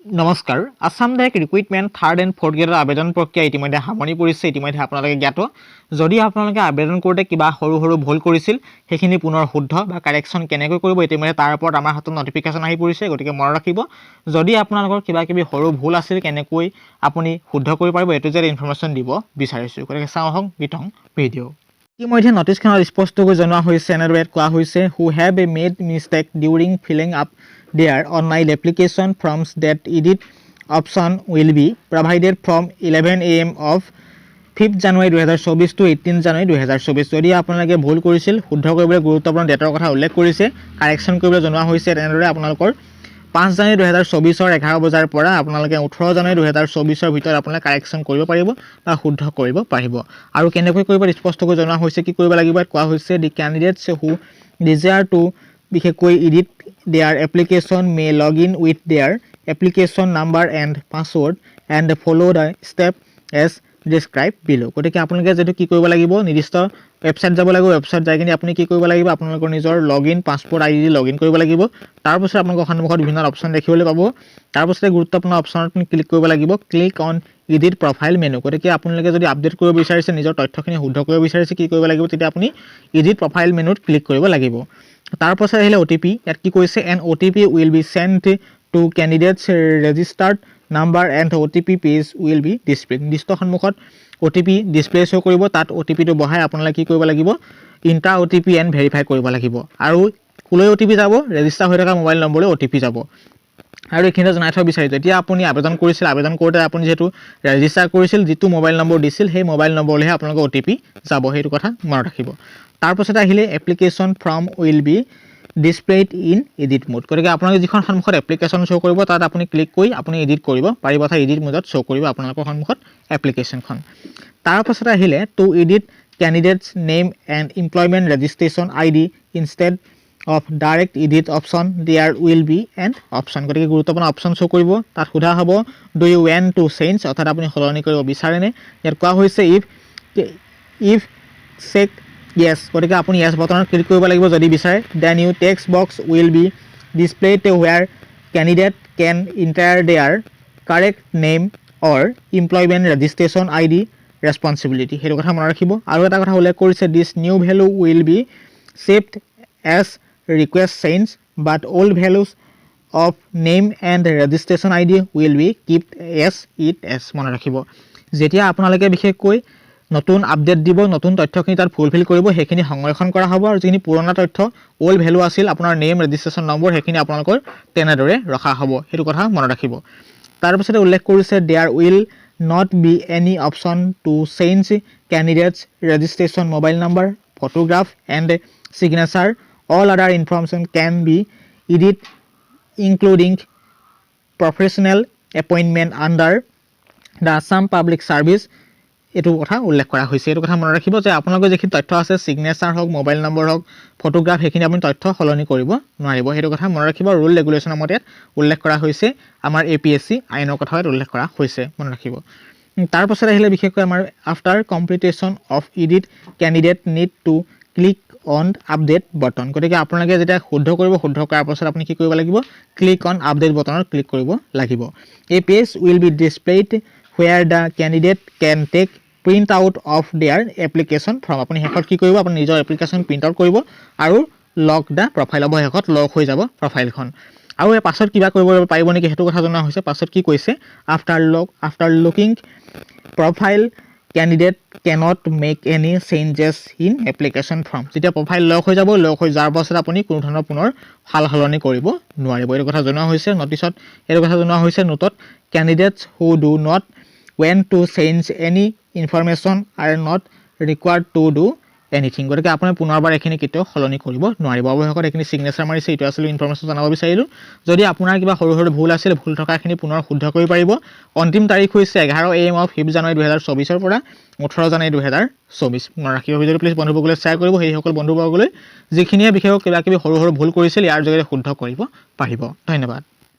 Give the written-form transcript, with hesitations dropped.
নমস্কাৰ Assam direct recruitment third and fourth গ্ৰেডৰ আবেদন প্ৰক্ৰিয়া ইতিমধ্যে সামৰণি পৰিছে ইতিমধ্যে আপোনালোকে জ্ঞাত যদি আপোনালোকে আবেদন কৰোঁতে কিবা সৰু সৰু ভুল কৰিছিল সেইখিনি পুনৰ শুদ্ধ বা কাৰেকশ্যন কেনেকৈ কৰিব ইতিমধ্যে তাৰ ওপৰত আমাৰ হাতত নটিফিকেশ্যন আহি পৰিছে গতিকে মনত ৰাখিব যদি আপোনালোকৰ কিবা কিবি সৰু ভুল আছিল কেনেকৈ আপুনি শুদ্ধ কৰিব পাৰিব এটো যে ইনফৰমেশ্যন দিব বিচাৰিছোঁ গতিকে চাওঁ হওক বিতং ভিডিঅ' ইতিমধ্যে নটিছখনত স্পষ্টকৈ জনোৱা হৈছে এনেদৰে কোৱা হৈছে হু have a made mistake during filling up their online application forms that edit option will be provided from 11 AM of 5th January 2024 to 18 January 2024 যদি আপোনালোকে ভুল কৰিছিল শুদ্ধ কৰিবলৈ গুৰুত্বপূৰ্ণ ডেটাৰ কথা উল্লেখ কৰিছে কাৰেকশ্যন কৰিবলৈ জনোৱা হৈছে এনেদৰে আপোনালোকৰ 5 জানুৱাৰী 2024 11 বজাৰ পৰা আপোনালোকে 18 জানুৱাৰী 2024 ভিতৰত আপোনালোকে কাৰেকশ্যন কৰিব পাৰিব বা শুদ্ধ কৰিব পাৰিব আৰু কেনেকৈ কৰিব স্পষ্টকৈ জনোৱা হৈছে কি কৰিব লাগিব কোৱা হৈছে দি ক্যান্ডিডেটছ হু desire to বিশেষকৈ edit their application may log in with their application number and password and follow the step as described below গতিকে আপোনালোকে যেটো কি কৰিব লাগিব নিৰ্দিষ্ট ওয়েবসাইট যাব লাগিব ওয়েবসাইট যাই কিনে আপুনি কি কৰিব লাগিব আপোনালোকৰ নিজৰ লগইন পাসপোৰ্ট আইডি লগইন কৰিব লাগিব তাৰ পিছত আপোনালোকৰ সন্মুখত বিভিন্ন অপচন দেখিবলৈ পাব তাৰ পিছতে গুৰুত্বপূৰ্ণ অপচনত ক্লিক কৰিব লাগিব click on edit profile menu গতিকে আপোনালোকে যদি আপডেট কৰিব বিচাৰিছে নিজৰ তথ্যখিনি শুদ্ধ কৰিব বিচাৰিছে কি কৰিব লাগিব তেতিয়া আপুনি এডিট প্ৰফাইল মেনুত ক্লিক কৰিব লাগিব তাৰ পাছত আহিলে ওটিপি ইয়াত কি কৈছে an OTP will be sent to candidates registered number and OTP page will be display নিৰ্দিষ্ট সন্মুখত ওটিপি ডিসপ্লে শো কৰিব তাত ওটিপিটো বহাই আপোনালোকে কি কৰিব লাগিব ইন্টাৰ ওটিপি এণ্ড ভেৰিফাই কৰিব লাগিব আৰু কুলৈ ওটিপি যাব ৰেজিষ্টাৰ হৈ থকা মোবাইল নম্বৰলৈ ওটিপি যাব আৰু এখিনি জনাই থব বিচাৰিছো এতিয়া আপুনি আবেদন কৰিছিল আবেদন কৰোতে আপুনি যেটো ৰেজিষ্টাৰ কৰিছিল যেটো মোবাইল নম্বৰ দিছিল সেই মোবাইল নম্বৰলৈ আপোনালোকৰ ওটিপি যাব হেতু কথা মনত ৰাখিব তাৰ পাছত আহিলে application form will be displayed in edit mode গতিকে আপোনালোকে যিখন সন্মুখত এপ্লিকেশন শো কৰিব তাত আপুনি ক্লিক কৰি আপুনি এডিট কৰিব পাৰিব অথবা এডিট মোডত শো কৰিব আপোনালোকৰ সন্মুখত এপ্লিকেশনখন তাৰ পাছত আহিলে two edit candidates name and employment registration ID instead of direct edit option there will be an option গতিকে গুৰুত্বপূৰ্ণ অপচন শো কৰিব তাত সোধা হ'ব do you want to change অৰ্থাৎ আপুনি সলনি কৰিব বিচাৰেনে ইয়াত কোৱা হৈছে if check yes গতিকে আপুনি yes বটনত ক্লিক কৰিব লাগিব যদি বিচাৰে then you text box will be displayed where candidate can enter their correct name or employment registration ID responsibility হেতু কথা মনত ৰাখিব আৰু এটা কথা উল্লেখ কৰিছে this new value will be saved as request change but old values of name and registration ID will be kept as it as মনত ৰাখিব যেতিয়া আপোনালোকে বিশেষকৈ নতুন আপডেট দিব নতুন তথ্যখিনি তাত ফুলফিল কৰিব হেখিনি সংৰক্ষণ কৰা হ'ব আৰু যিনি পুৰণা তথ্য ওল্ড ভ্যালু আছিল আপোনাৰ নেম ৰেজিষ্ট্ৰেচন নম্বৰ হেখিনি আপোনালোকৰ তেনেদৰে ৰখা হ'ব হেতু কথা মনত ৰাখিব তাৰ পিছতে উল্লেখ কৰিছে there will not be any option to change candidates registration mobile number photograph and signature all other information can be edited including professional appointment under the Assam Public Service এটো কথা উল্লেখ কৰা হৈছে এটো কথা মনত ৰাখিব যে আপোনালোকৰ যেখিনি তথ্য আছে সিগনেচাৰ হক মোবাইল নম্বৰ হক ফটোগ্ৰাফ হেখিনি আপুনি তথ্য সলনি কৰিব নোৱাৰিব হেতু কথা মনত ৰাখিব ৰুল ৰেগুলেচনৰ মতে উল্লেখ কৰা হৈছে আমাৰ এপিএসসি আইনৰ কথা উল্লেখ কৰা হৈছে মনত ৰাখিব তাৰ পাছত আহিলে বিশেষকৈ আমাৰ after completion of edit candidate need to click on update button গতিকে আপোনালোকে যেতিয়া শুদ্ধ কৰিব শুদ্ধ কৰাৰ পাছত আপুনি কি কৰিব লাগিব ক্লিক অন আপডেট বটনত ক্লিক কৰিব লাগিব এই page will be displayed where the candidate can take print out of their application form আপুনি হেকত কি কৰিব আপুনি নিজৰ এপ্লিকেশন প্ৰিন্ট আউট কৰিব আৰু লক দা প্ৰফাইল হ'ব হেকত লক হৈ যাব প্ৰফাইলখন আৰু এই পাছত কিবা কৰিব পাৰিব নেকি হেতু কথা জনা হৈছে পাছত কি কৈছে after looking profile candidate cannot make any changes in application form যেতিয়া প্ৰফাইল লক হৈ যাব লক হৈ যাৰ পাছত আপুনি কোনো ধৰণৰ পুনৰ হাল হলনি কৰিব নোৱাৰিব এই কথা জনা হৈছে নটিছত এই কথা জনা হৈছে নোটত candidates who do not want to change any information are not required to do anything গতিকে আপুনি পুনৰবাৰ এখিনি কেতিয়াও হলনি কৰিব নোৱাৰিব অৱহেকত এখিনি সিগনেচাৰ মাৰিছে ইটো আসলে ইনফৰমেশন জানাব বিচাৰিলো যদি আপোনাৰ কিবা সৰু সৰু ভুল আছিল ভুল থকাখিনি পুনৰ শুদ্ধ কৰিব পাৰিব অন্তিম তাৰিখ হৈছে 11 AM of 5 জানুৱাৰী 2024 পৰা 18 জানুৱাৰী 2024 মনত ৰাখিব ভিডিঅ প্লিজ বন্ধুসকলে শেয়াৰ কৰিব সেই সকল বন্ধুবৰ্গলৈ যিখিনিয়ে বিশেষ কিবা কিবি সৰু সৰু ভুল কৰিছিল ইয়াৰ যোগেৰে শুদ্ধ কৰিব পাৰিব ধন্যবাদ